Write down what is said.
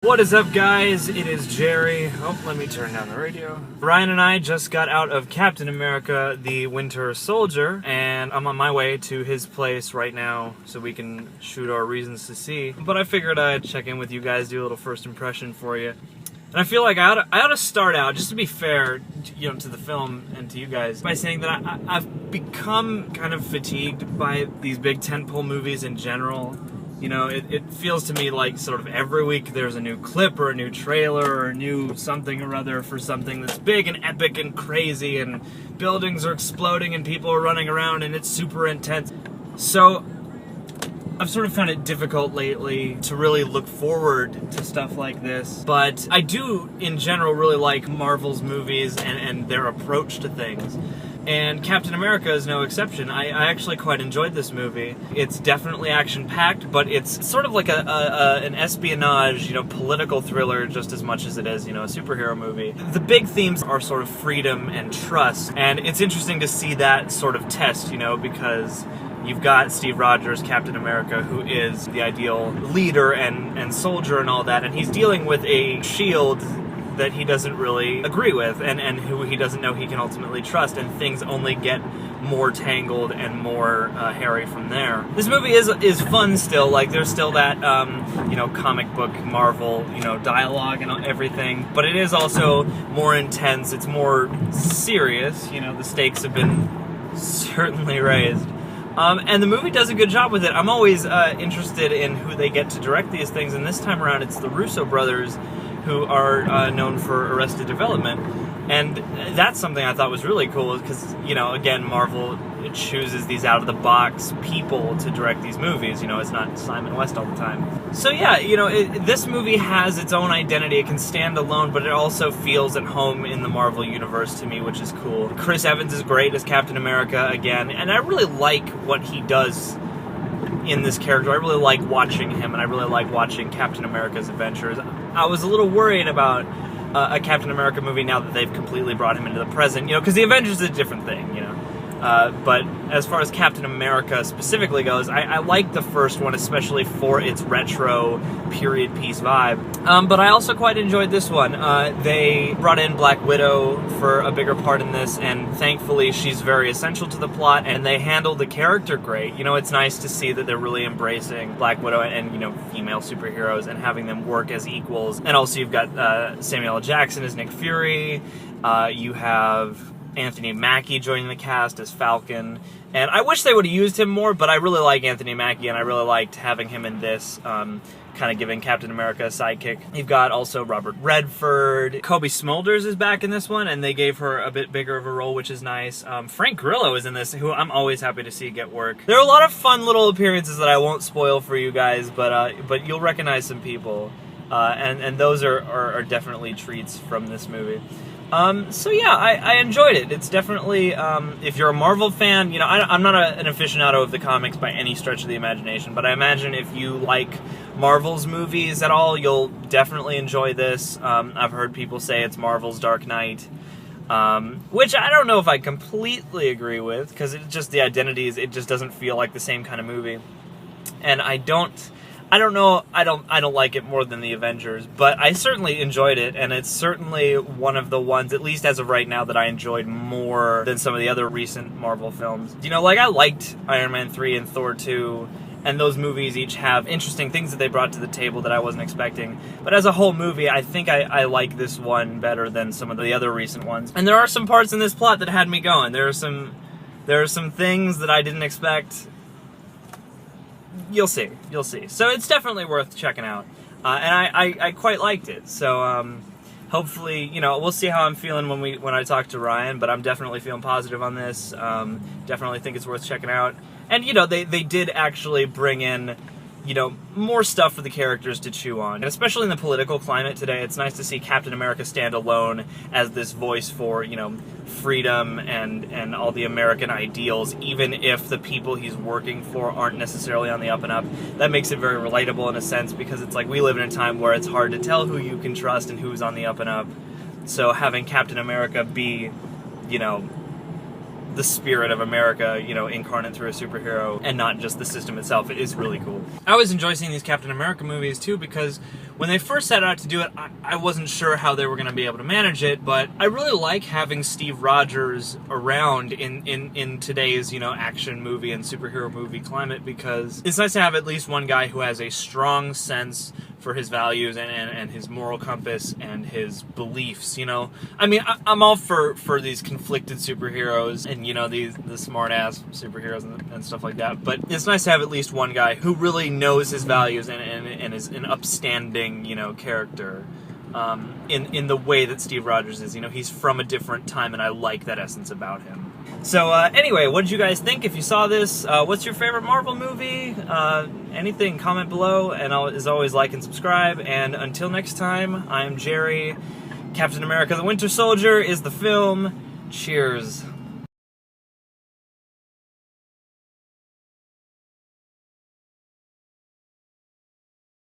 What is up, guys? It is Jerry. Oh, let me turn down the radio. Ryan and I just got out of Captain America, the Winter Soldier, and I'm on my way to his place right now so we can shoot our reasons to see. But I figured I'd check in with you guys, do a little first impression for you. And I feel like I ought to start out, just to be fair, to the film and to you guys, by saying that I've become kind of fatigued by these big tentpole movies in general. It feels to me like sort of every week there's a new clip or a new trailer or a new something or other for something that's big and epic and crazy, and buildings are exploding and people are running around and it's super intense. So I've sort of found it difficult lately to really look forward to stuff like this, but I do in general really like Marvel's movies and their approach to things. And Captain America is no exception. I actually quite enjoyed this movie. It's definitely action-packed, but it's sort of like an espionage, political thriller just as much as it is, a superhero movie. The big themes are sort of freedom and trust, and it's interesting to see that sort of test, because you've got Steve Rogers, Captain America, who is the ideal leader and soldier and all that, and he's dealing with a S.H.I.E.L.D. that he doesn't really agree with and who he doesn't know he can ultimately trust, and things only get more tangled and more hairy from there. This movie is fun still, like there's still that comic book Marvel dialogue and everything, but it is also more intense, it's more serious, the stakes have been certainly raised. And the movie does a good job with it. I'm always interested in who they get to direct these things, and this time around it's the Russo brothers, who are known for Arrested Development. And that's something I thought was really cool, because, again, Marvel chooses these out-of-the-box people to direct these movies. It's not Simon West all the time. So yeah, this movie has its own identity. It can stand alone, but it also feels at home in the Marvel universe to me, which is cool. Chris Evans is great as Captain America again, and I really like what he does in this character. I really like watching him, and I really like watching Captain America's adventures. I was a little worried about a Captain America movie now that they've completely brought him into the present, because the Avengers is a different thing, but as far as Captain America specifically goes, I like the first one, especially for its retro period piece vibe. But I also quite enjoyed this one. They brought in Black Widow for a bigger part in this, and thankfully she's very essential to the plot, and they handled the character great. It's nice to see that they're really embracing Black Widow and female superheroes and having them work as equals. And also you've got Samuel L. Jackson as Nick Fury. You have Anthony Mackie joining the cast as Falcon, and I wish they would have used him more, but I really like Anthony Mackie, and I really liked having him in this, kind of giving Captain America a sidekick. You've got also Robert Redford. Kobe Smulders is back in this one, and they gave her a bit bigger of a role, which is nice. Frank Grillo is in this, who I'm always happy to see get work. There are a lot of fun little appearances that I won't spoil for you guys, but you'll recognize some people, and those are definitely treats from this movie. So yeah, I enjoyed it. It's definitely, if you're a Marvel fan, I'm not an aficionado of the comics by any stretch of the imagination, but I imagine if you like Marvel's movies at all, you'll definitely enjoy this. I've heard people say it's Marvel's Dark Knight, which I don't know if I completely agree with, because it's just the identities, it just doesn't feel like the same kind of movie. And I don't know, I don't like it more than the Avengers, but I certainly enjoyed it, and it's certainly one of the ones, at least as of right now, that I enjoyed more than some of the other recent Marvel films. I liked Iron Man 3 and Thor 2, and those movies each have interesting things that they brought to the table that I wasn't expecting. But as a whole movie, I think I like this one better than some of the other recent ones. And there are some parts in this plot that had me going. There are some things that I didn't expect. You'll see. So it's definitely worth checking out, and I quite liked it. So hopefully, we'll see how I'm feeling when I talk to Ryan. But I'm definitely feeling positive on this. Definitely think it's worth checking out. And they did actually bring in more stuff for the characters to chew on. And especially in the political climate today, it's nice to see Captain America stand alone as this voice for, freedom and all the American ideals, even if the people he's working for aren't necessarily on the up and up. That makes it very relatable in a sense, because it's like we live in a time where it's hard to tell who you can trust and who's on the up and up. So having Captain America be, the spirit of America, you know, incarnate through a superhero, and not just the system itself. It is really cool. I always enjoy seeing these Captain America movies too, because when they first set out to do it, I wasn't sure how they were going to be able to manage it, but I really like having Steve Rogers around in today's, you know, action movie and superhero movie climate, because it's nice to have at least one guy who has a strong sense for his values and his moral compass and his beliefs, you know. I mean, I'm all for these conflicted superheroes and, you know, the smart-ass superheroes and stuff like that, but it's nice to have at least one guy who really knows his values and is an upstanding, you know, character in the way that Steve Rogers is. You know, he's from a different time, and I like that essence about him. So anyway, what did you guys think if you saw this? What's your favorite Marvel movie? Anything, comment below, and as always, like and subscribe. And until next time, I'm Jerry. Captain America the Winter Soldier is the film. Cheers.